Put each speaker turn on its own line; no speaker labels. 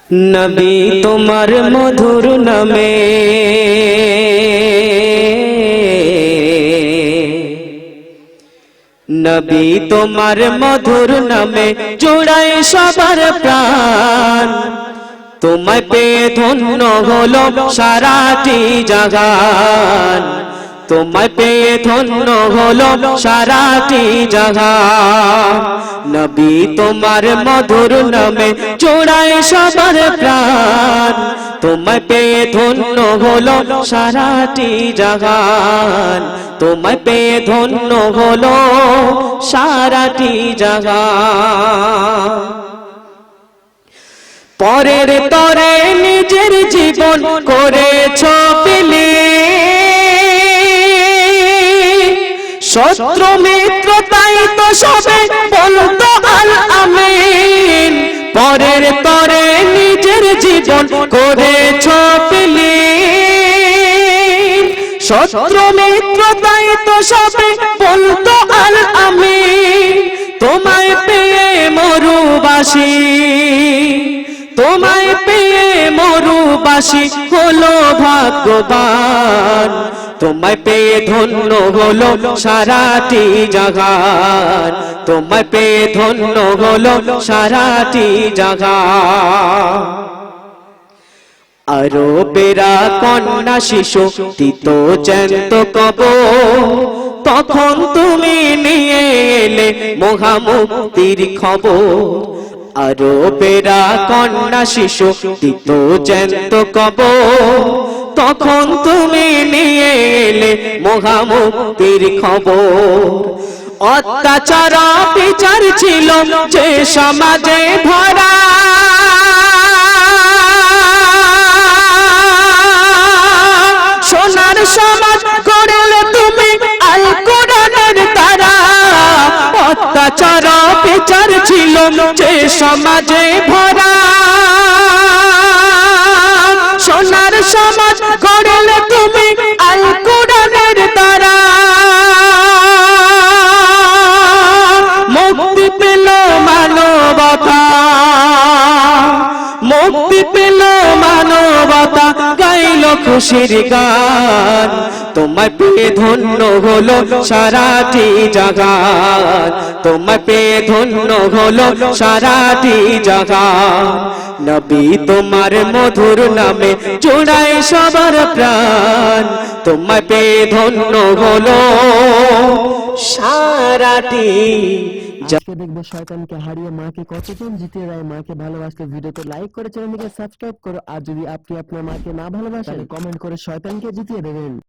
নবী তোমার মধুর নামে নবী তোমার মধুর নামে জোড়ায় সবার প্রাণ। তোমায় পেয়ে ধন্য হলো সারাটি জাহান। তোমায় পেয়ে ধন্য হলো সারাটি জাহান। নবী তোমার মধুর নামে জোড়ায় সবার প্রাণ। তোমায় পেয়ে ধন্য হলো সারাটি জাহান। তোমায় পেয়ে ধন্য হলো সারাটি জাহান। পরের তরে নিজের জীবন করেছ বিলীন। শত্রু মিত্র তাই তো সবে বলতো আল আমিন। পরের তরে নিজের জীবন করেছ বিলীন। শত্রু মিত্র তাই তো সবে বলতো আল আমিন। তোমায় পেয়ে মরুবাসী, তোমায় পেয়ে মরুবাসী হলো ভাগ্যবান। তোমায় পেয়ে ধন্য হলো সারাটি জাহান। তোমায় পেয়ে ধন্য হলো সারাটি জাহান। আরবেরা কন্যা শিশু দিত জ্যান্ত কবর। তখন তুমি নিয়ে এলে মহামুক্তির খবর। আরবেরা কন্যা শিশু দিত জ্যান্ত কবর। তখন তুমি নিয়ে এলে মহামুক্তির খবর। অত্যাচার বিচার ছিল যে সমাজে ভরা। সোনার সমাজ গড়লে তুমি আল কোরআনের দ্বারা। অত্যাচার বিচার ছিল যে সমাজে ভরা। সোনার সমাজ গড়লে তুমি আল কোরআনের দ্বারা। মুক্তি পেল মানবতা, মুক্তি পেল মানবতা, গাইল খুশির গান। তোমায় পেয়ে ধন্য হলো সারাটি জাহান। তোমায় পেয়ে ধন্য হলো সারাটি জাহান। নবী তোমার মধুর নামে জোড়ায় সবার প্রাণ। তোমায় পেয়ে ধন্য হলো সারাটি।
আজকে দেখবো শয়তানকে হারিয়ে মাকে কতজন জিতিয়ে দেয়। মাকে ভালোবাসতে ভিডিওতে লাইক করে চ্যানেলটিকে সাবস্ক্রাইব করো। আর যদি আপনি আপনার মাকে না ভালোবাসেন কমেন্ট করে শয়তানকে জিতিয়ে দেবেন।